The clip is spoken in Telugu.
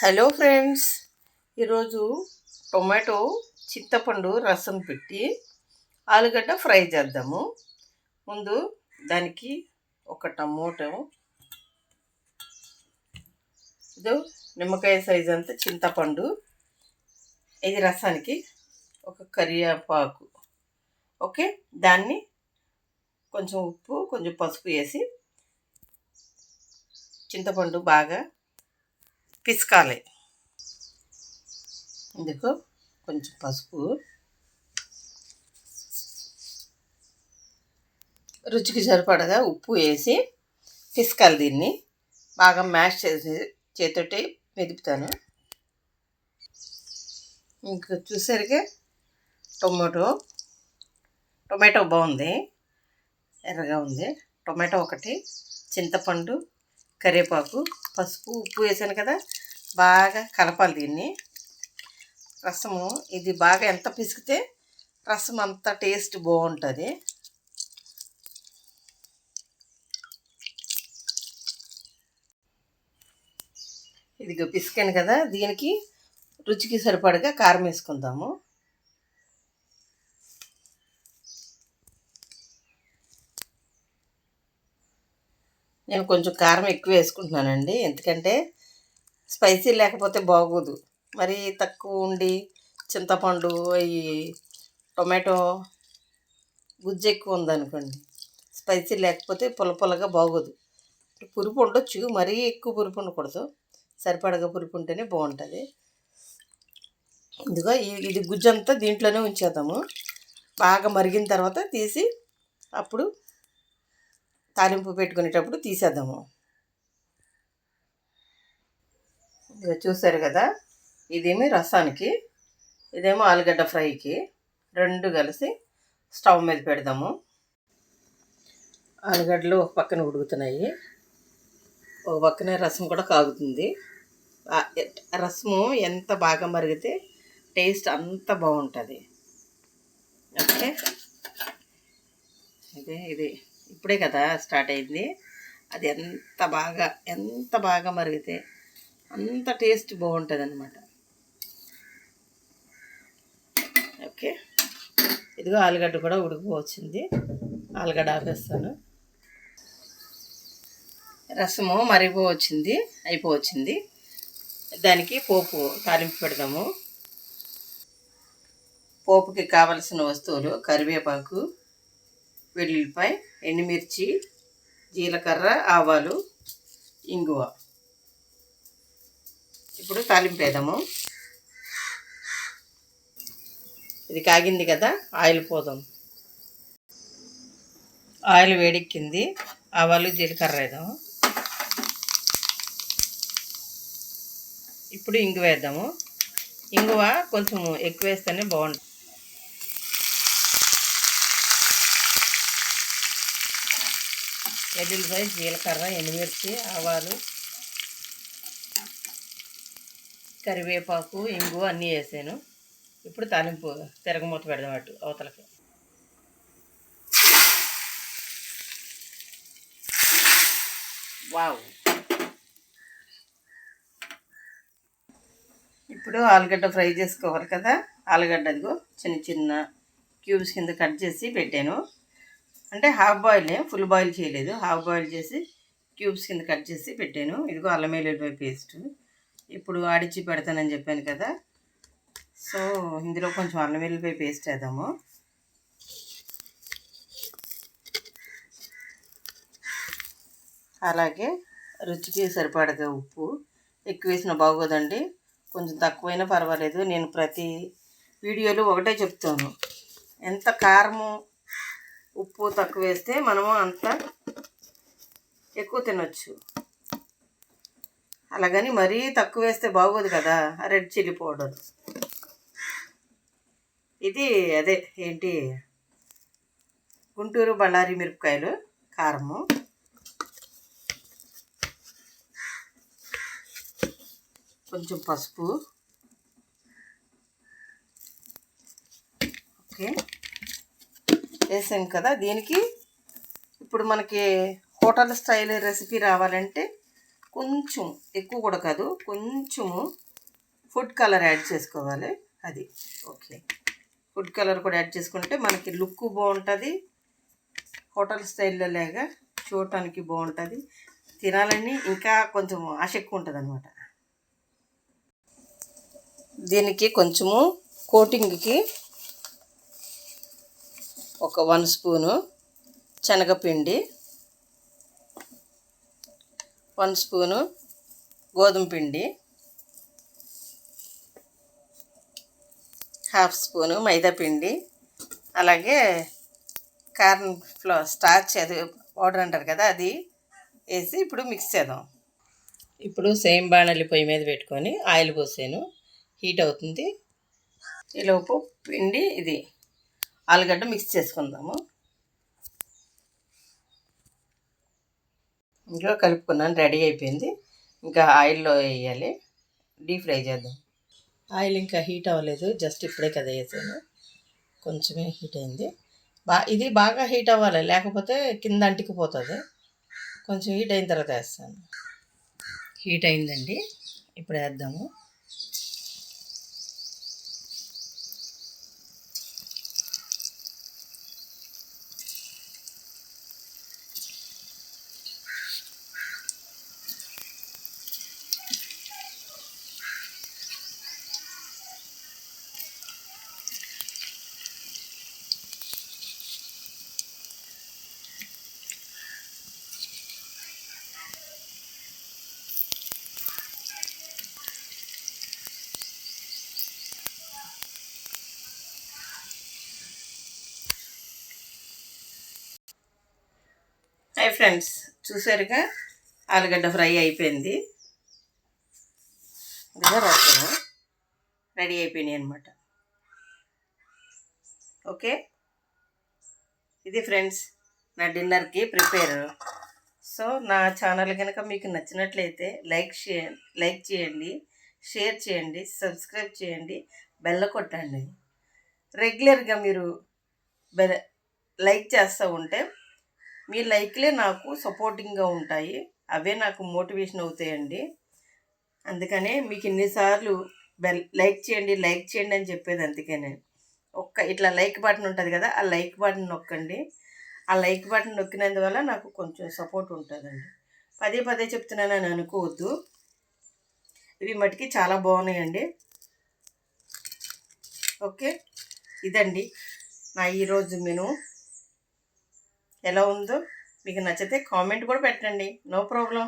హలో ఫ్రెండ్స్, ఈరోజు టొమాటో చింతపండు రసం పెట్టి ఆలుగడ్డ ఫ్రై చేద్దాము. ముందు దానికి ఒక టమోటో, ఇది నిమ్మకాయ సైజ్ అంతా చింతపండు, ఇది రసానికి ఒక కరివేపాకు. ఓకే, దాన్ని కొంచెం ఉప్పు కొంచెం పసుపు వేసి చింతపండు బాగా పిసకాలి. ఇందుకు కొంచెం పసుపు, రుచికి సరిపడగా ఉప్పు వేసి పిసకాలి. దీన్ని బాగా మ్యాష్ చేసి చేతితోటి మెదుపుతాను. ఇంకా చూసరిగా టొమాటో బాగుంది, ఎర్రగా ఉంది. టొమాటో ఒకటి, చింతపండు, కరివేపాకు, పసుపు, ఉప్పు వేసాను కదా, బాగా కలపాలి దీన్ని. రసము ఇది బాగా ఎంత పిసికితే రసం అంత టేస్ట్ బాగుంటుంది. ఇది పిసికాను కదా, దీనికి రుచికి సరిపడగా కారం వేసుకుందాము. నేను కొంచెం కారం ఎక్కువ వేసుకుంటున్నానండి, ఎందుకంటే స్పైసీ లేకపోతే బాగోదు. మరి తక్కువ ఉండి చింతపండు ఈ టొమాటో గుజ్జు ఎక్కువ ఉందనుకోండి, స్పైసీ లేకపోతే పుల్లగా బాగోదు. పులుపు ఉండొచ్చు, మరీ ఎక్కువ పులుపు ఉండకూడదు, సరిపడగా పులుపు ఉంటేనే బాగుంటుంది. ఇదిగో ఇది గుజ్జంతా దీంట్లోనే ఉంచేద్దాము. బాగా మరిగిన తర్వాత తీసి అప్పుడు తాలింపు పెట్టుకునేటప్పుడు తీసేద్దాము. ఇక చూసారు కదా, ఇదేమి రసానికి, ఇదేమో ఆలుగడ్డ ఫ్రైకి, రెండు కలిసి స్టవ్ మీద పెడదాము. ఆలుగడ్డలు ఒక పక్కన ఉడుకుతున్నాయి, ఒక పక్కన రసం కూడా కాగుతుంది. రసము ఎంత బాగా మరిగితే టేస్ట్ అంత బాగుంటుంది. ఓకే, ఇది ఇప్పుడే కదా స్టార్ట్ అయింది. అది ఎంత బాగా మరిగితే అంత టేస్ట్ బాగుంటుంది అన్నమాట. ఓకే, ఇదిగో ఆలుగడ్డ కూడా ఉడికిపోవచ్చింది. ఆలుగడ్డ ఆపేస్తాను. రసము అయిపోవచ్చింది. దానికి పోపు తాలింపు పెడదాము. పోపుకి కావలసిన వస్తువులు: కరివేపాకు, వెల్లుల్లిపాయ, ఎండుమిర్చి, జీలకర్ర, ఆవాలు, ఇంగువ. ఇప్పుడు తాలింపు వేద్దాము. ఇది కాగింది కదా, ఆయిల్ పోదాం. ఆయిల్ వేడెక్కింది, ఆవాలు జీలకర్ర వేద్దాము. ఇప్పుడు ఇంగువ వేద్దాము. ఇంగువ కొంచెం ఎక్కువ వేస్తేనే బాగుంటుంది. వెల్లుల్లిపాయ, జీలకర్ర, ఎండుమిర్చి, ఆవాలు, కరివేపాకు, ఇంగువ అన్నీ వేసాను. ఇప్పుడు తాలింపు తిరగమూత పెడదాం అటు అవతలకి. వావ్, ఇప్పుడు ఆలుగడ్డ ఫ్రై చేసుకోవాలి కదా. ఆలుగడ్డ అదిగో చిన్న చిన్న క్యూబ్స్ కింద కట్ చేసి పెట్టాను. అంటే హాఫ్ బాయిల్, ఫుల్ బాయిల్ చేయలేదు, హాఫ్ బాయిల్ చేసి క్యూబ్స్ కింద కట్ చేసి పెట్టాను. ఇదిగో అల్లం వెల్లుల్లిపాయ పేస్ట్ ఇప్పుడు ఆడిచ్చి పెడతానని చెప్పాను కదా, సో ఇందులో కొంచెం అల్లం వెల్లుల్లిపాయ పేస్ట్ వేద్దాము. అలాగే రుచికి సరిపడగా ఉప్పు. ఎక్కువ వేసిన బాగోదండి, కొంచెం తక్కువైనా పర్వాలేదు. నేను ప్రతి వీడియోలో ఒకటే చెప్తాను, ఎంత కారము ఉప్పు తక్కువ వేస్తే మనము అంత ఎక్కువ తినొచ్చు. అలాగని మరీ తక్కువ వేస్తే బాగోదు కదా. రెడ్ చిల్లీ పౌడర్, ఇది అదే ఏంటి గుంటూరు బళ్ళారి మిరపకాయలు కారము, కొంచెం పసుపు. ఓకే, వేసాం కదా. దీనికి ఇప్పుడు మనకి హోటల్ స్టైల్ రెసిపీ రావాలంటే కొంచెం, ఎక్కువ కూడా కాదు, కొంచెము ఫుడ్ కలర్ యాడ్ చేసుకోవాలి. అది ఓకే. ఫుడ్ కలర్ కూడా యాడ్ చేసుకుంటే మనకి లుక్ బాగుంటుంది, హోటల్ స్టైల్లో లాగా చూడటానికి బాగుంటుంది, తినాలని ఇంకా కొంచెం ఆశ ఎక్కువ ఉంటుంది అనమాట. దీనికి కొంచెము కోటింగ్కి ఒక 1 స్పూను శనగపిండి, 1 స్పూను గోధుమ పిండి, 1/2 స్పూను మైదా పిండి, అలాగే కార్న్ ఫ్లోర్ స్టార్చ్ అది పౌడర్ అంటారు కదా, అది వేసి ఇప్పుడు మిక్స్ చేద్దాం. ఇప్పుడు సేమ్ బాణలి పొయ్యి మీద పెట్టుకొని ఆయిల్ పోసాను, హీట్ అవుతుంది. ఈలోపు పిండి ఇది ఆలుగడ్డ మిక్స్ చేసుకుందాము. ఇంకా కలుపుకున్నాను, రెడీ అయిపోయింది. ఇంకా ఆయిల్లో వేయాలి, డీప్ ఫ్రై చేద్దాం. ఆయిల్ ఇంకా హీట్ అవ్వలేదు, జస్ట్ ఇప్పుడే కదా వేసాను, కొంచెమే హీట్ అయింది. ఇది బాగా హీట్ అవ్వాలి, లేకపోతే కింద అంటికిపోతుంది. కొంచెం హీట్ అయిన తర్వాత వేస్తాను. హీట్ అయిందండి, ఇప్పుడు వేద్దాము. హాయ్ ఫ్రెండ్స్, చూసారుగా ఆలుగడ్డ ఫ్రై అయిపోయింది. రసము రెడీ అయిపోయినాయి అనమాట. ఓకే, ఇది ఫ్రెండ్స్ నా డిన్నర్కి ప్రిపేర్. సో నా ఛానల్ కనుక మీకు నచ్చినట్లయితే లైక్ చేయండి, షేర్ చేయండి, సబ్స్క్రైబ్ చేయండి, బెల్ కొట్టండి. రెగ్యులర్గా మీరు లైక్ చేస్తూ ఉంటే మీ లైక్లే నాకు సపోర్టింగ్గా ఉంటాయి, అవే నాకు మోటివేషన్ అవుతాయండి. అందుకనే మీకు ఇన్నిసార్లు లైక్ చేయండి అని చెప్పేది. అందుకనే ఇట్లా లైక్ బటన్ ఉంటుంది కదా, ఆ లైక్ బటన్ నొక్కండి. ఆ లైక్ బటన్ నొక్కినందువల్ల నాకు కొంచెం సపోర్ట్ ఉంటుందండి. పదే పదే చెప్తున్నానని అనుకోవద్దు, ఇవి మటుకి చాలా బాగున్నాయండి. ఓకే, ఇదండి నా ఈరోజు మెను. ఎలా ఉందో మీకు నచ్చితే కామెంట్ కూడా పెట్టండి, నో ప్రాబ్లం.